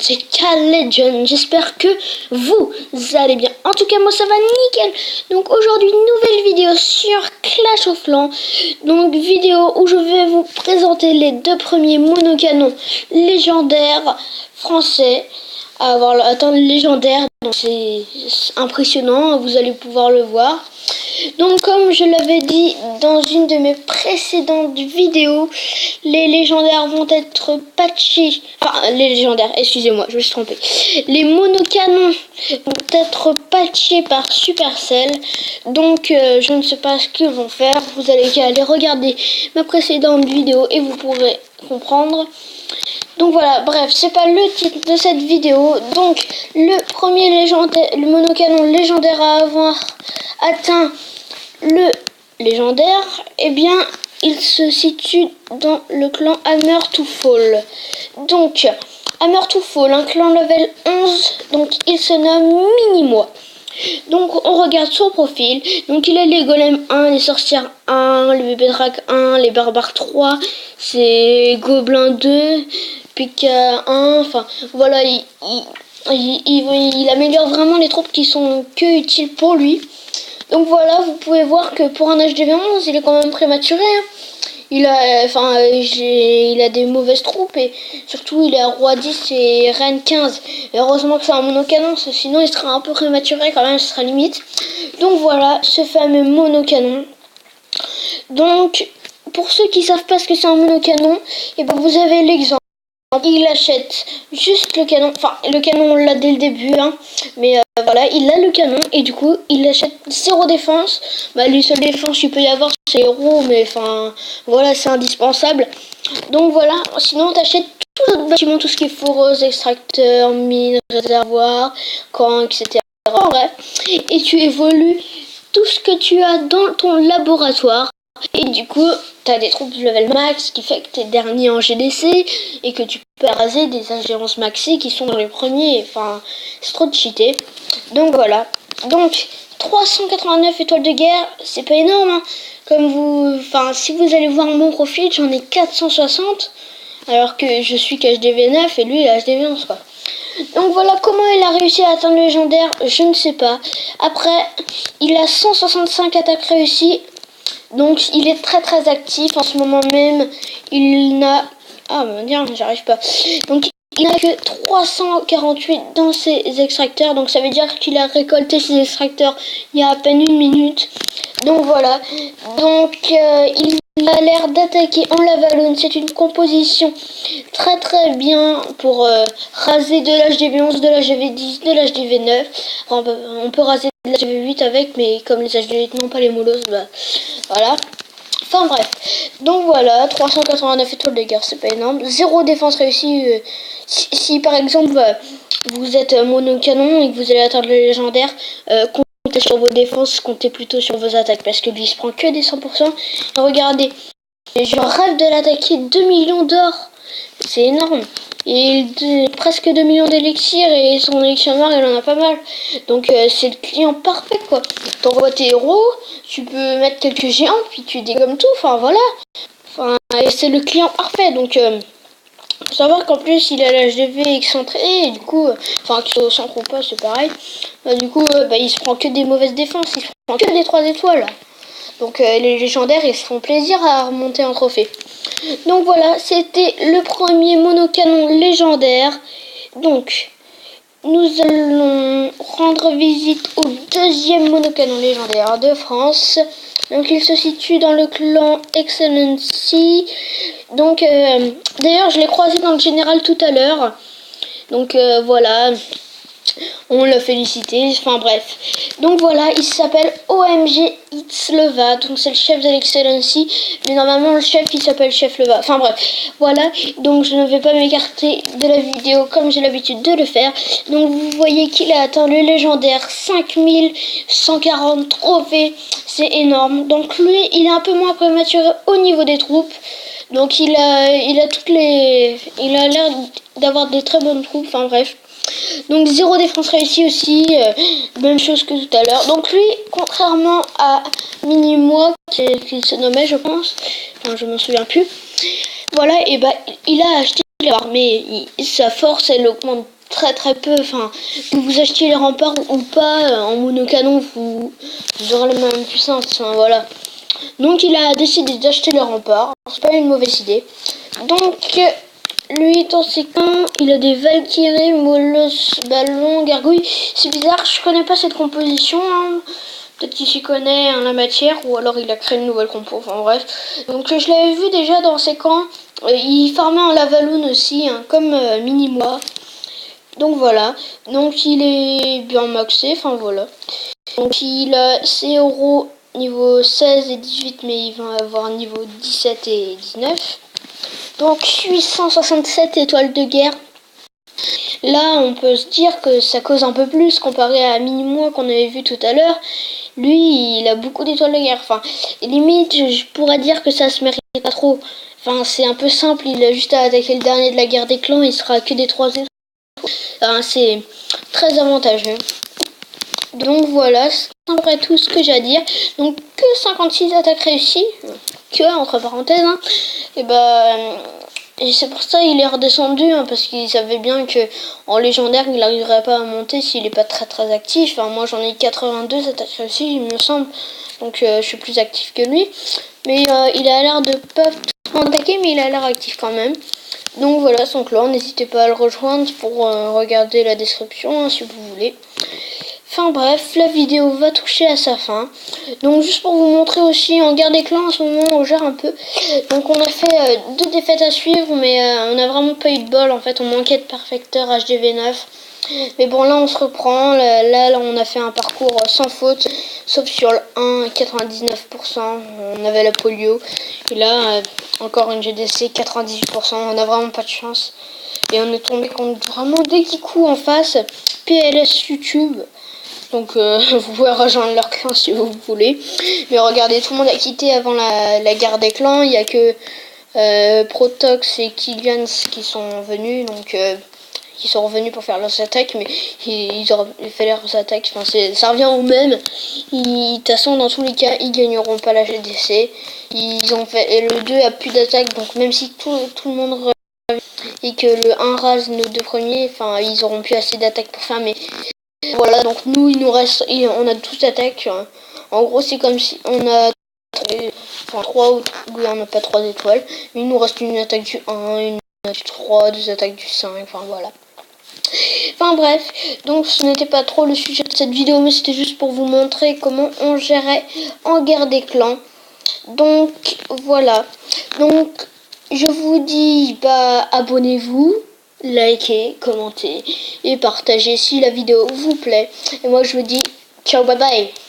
C'est K-Legend, j'espère que vous allez bien. En tout cas, moi ça va nickel. Donc aujourd'hui, nouvelle vidéo sur Clash of Clans. Donc vidéo où je vais vous présenter les deux premiers monocanons légendaires français à avoir atteint le légendaire. Donc c'est impressionnant, vous allez pouvoir le voir. Donc comme je l'avais dit dans une de mes précédentes vidéos, les légendaires vont être patchés. Enfin, les légendaires, excusez-moi, je me suis trompée. Les monocanons vont être patchés par Supercell. Donc je ne sais pas ce qu'ils vont faire. Vous allez aller regarder ma précédente vidéo et vous pourrez comprendre. Donc voilà, bref, c'est pas le titre de cette vidéo. Donc le premier légendaire, le monocanon légendaire à avoir atteint le légendaire, eh bien il se situe dans le clan Hammer to Fall. Donc Hammer to Fall, un clan level 11, donc il se nomme Minimois. Donc on regarde son profil. Donc il a les golems 1, les sorcières 1, le bébé drac 1, les barbares 3, c'est gobelins 2, Pika 1, enfin voilà, il améliore vraiment les troupes qui sont que utiles pour lui. Donc voilà, vous pouvez voir que pour un HDV11, il est quand même prématuré. Hein. Il a des mauvaises troupes et surtout il est roi 10 et reine 15. Et heureusement que c'est un monocanon, sinon il sera un peu prématuré quand même, ce sera limite. Donc voilà, ce fameux monocanon. Donc pour ceux qui savent pas ce que c'est un monocanon, et ben vous avez l'exemple. Il achète juste le canon, enfin le canon on l'a dès le début, hein, mais voilà, il a le canon et du coup il achète 0 défense. Bah les seules défenses qu'il peut y avoir c'est héros, mais enfin voilà, c'est indispensable. Donc voilà, sinon t'achètes tous les autres bâtiments, tout ce qui est foreuse, extracteur, mine, réservoir, camp, etc. En vrai, et tu évolues tout ce que tu as dans ton laboratoire. Et du coup, tu as des troupes de level max, ce qui fait que tu es dernier en GDC et que tu peux raser des ingérences maxées qui sont dans les premiers. Enfin, c'est trop de cheater. Donc voilà. Donc, 389 étoiles de guerre, c'est pas énorme. Hein. Comme vous, enfin, si vous allez voir mon profil, j'en ai 460. Alors que je suis qu'HDV 9 et lui, il est HDV 11, quoi. Donc voilà comment il a réussi à atteindre le légendaire, je ne sais pas. Après, il a 165 attaques réussies. Donc il est très actif en ce moment même. Il n'a... Ah bah tiens, j'arrive pas. Donc il n'a que 348 dans ses extracteurs. Donc ça veut dire qu'il a récolté ses extracteurs il y a à peine 1 minute. Donc voilà. Donc il a l'air d'attaquer en Lavalone. C'est une composition très bien pour raser de l'HDV11, de l'HDV10, de l'HDV9. Enfin, on peut raser de l'HDV8 avec, mais comme les HDV8 n'ont pas les molosses, bah voilà. Enfin bref. Donc voilà, 389 étoiles de guerre, c'est pas énorme. 0 défense réussie. Si par exemple vous êtes monocanon et que vous allez atteindre le légendaire, comptez sur vos défenses, comptez plutôt sur vos attaques parce que lui il se prend que des 100%. Et regardez, je rêve de l'attaquer 2 millions d'or. C'est énorme. Et presque 2 millions d'élixir et son élixir noir il en a pas mal. Donc c'est le client parfait quoi. T'envoies tes héros, tu peux mettre quelques géants puis tu dégommes tout. Enfin voilà. Enfin c'est le client parfait. Donc faut savoir qu'en plus il a l'HDV excentré et du coup, enfin qu'il soit au centre ou pas c'est pareil. Bah, du coup il se prend que des mauvaises défenses. Il se prend que des 3 étoiles. Donc les légendaires ils se font plaisir à remonter en trophée. Donc voilà, c'était le premier monocanon légendaire. Donc nous allons rendre visite au deuxième monocanon légendaire de France. Donc il se situe dans le clan Excellency. Donc d'ailleurs je l'ai croisé dans le général tout à l'heure. Donc voilà. On l'a félicité, enfin bref. Donc voilà, il s'appelle OMG It's Leva, donc c'est le chef de l'Excellency, mais normalement le chef il s'appelle Chef Leva. Enfin bref, voilà, donc je ne vais pas m'écarter de la vidéo comme j'ai l'habitude de le faire. Donc vous voyez qu'il a atteint le légendaire 5140 trophées, c'est énorme. Donc lui, il est un peu moins prématuré au niveau des troupes. Donc il a l'air d'avoir des très bonnes troupes, enfin bref. Donc 0 défense réussie aussi, même chose que tout à l'heure. Donc lui, contrairement à Minimois, qui se nommait je pense, enfin je m'en souviens plus. Voilà, et bah il a acheté l'armée, sa force elle augmente très peu. Enfin, que vous achetiez les remparts ou pas, en monocanon, vous aurez la même puissance. Enfin, voilà. Donc il a décidé d'acheter les remparts. C'est pas une mauvaise idée. Donc lui, dans ses camps, il a des Valkyries, Molosse, Ballon, Gargouille. C'est bizarre, je connais pas cette composition. Hein. Peut-être qu'il s'y connaît en la matière, ou alors il a créé une nouvelle compo. Enfin bref. Donc je l'avais vu déjà dans ses camps. Il farmait en Lavaloon aussi, hein, comme Mini-moi. Donc voilà. Donc il est bien maxé. Enfin voilà. Donc il a ses euros niveau 16 et 18, mais il va avoir niveau 17 et 19. Donc 867 étoiles de guerre. Là, on peut se dire que ça cause un peu plus comparé à Mini-moi qu'on avait vu tout à l'heure. Lui, il a beaucoup d'étoiles de guerre. Enfin, limite, je pourrais dire que ça se mérite pas trop. Enfin, c'est un peu simple. Il a juste à attaquer le dernier de la guerre des clans. Il sera que des 3 étoiles. Enfin, c'est très avantageux. Donc voilà, c'est à peu près tout ce que j'ai à dire. Donc que 56 attaques réussies, que entre parenthèses, hein. Et c'est pour ça qu'il est redescendu, hein, parce qu'il savait bien que en légendaire il n'arriverait pas à monter s'il n'est pas très actif. Enfin, moi j'en ai 82 attaques réussies, il me semble, donc je suis plus actif que lui. Mais il a l'air de pas trop attaquer, mais il a l'air actif quand même. Donc voilà son clan, n'hésitez pas à le rejoindre pour regarder la description, hein, si vous voulez. Enfin bref, la vidéo va toucher à sa fin. Donc juste pour vous montrer aussi, en guerre des clans en ce moment on gère un peu. Donc on a fait 2 défaites à suivre, mais on n'a vraiment pas eu de bol. En fait on manquait de perfecteur HDV9. Mais bon là on se reprend. Là on a fait un parcours sans faute. Sauf sur le 1, 99%. On avait la polio. Et là encore une GDC 98%. On a vraiment pas de chance. Et on est tombé contre vraiment des geekous en face. PLS YouTube. Donc vous pouvez rejoindre leur clan si vous voulez. Mais regardez, tout le monde a quitté avant la guerre des clans. Il n'y a que Protox et Killians qui sont venus. Donc qui sont revenus pour faire leurs attaques. Mais ils auraient fait leurs attaques. Enfin, ça revient au même. De toute façon, dans tous les cas, ils gagneront pas la GDC. Ils ont fait, et le 2 a plus d'attaque. Donc même si tout le monde et que le 1 rase nos 2 premiers, enfin ils auront plus assez d'attaque pour faire. Mais voilà, donc nous il nous reste, on a 12 attaques. En gros c'est comme si on a 3 ou oui, on n'a pas 3 étoiles. Il nous reste une attaque du 1, une attaque du 3, 2 attaques du 5, enfin voilà. Enfin bref, donc ce n'était pas trop le sujet de cette vidéo, mais c'était juste pour vous montrer comment on gérait en guerre des clans. Donc voilà. Donc je vous dis abonnez-vous, likez, commentez et partagez si la vidéo vous plaît. Et moi je vous dis ciao, bye bye.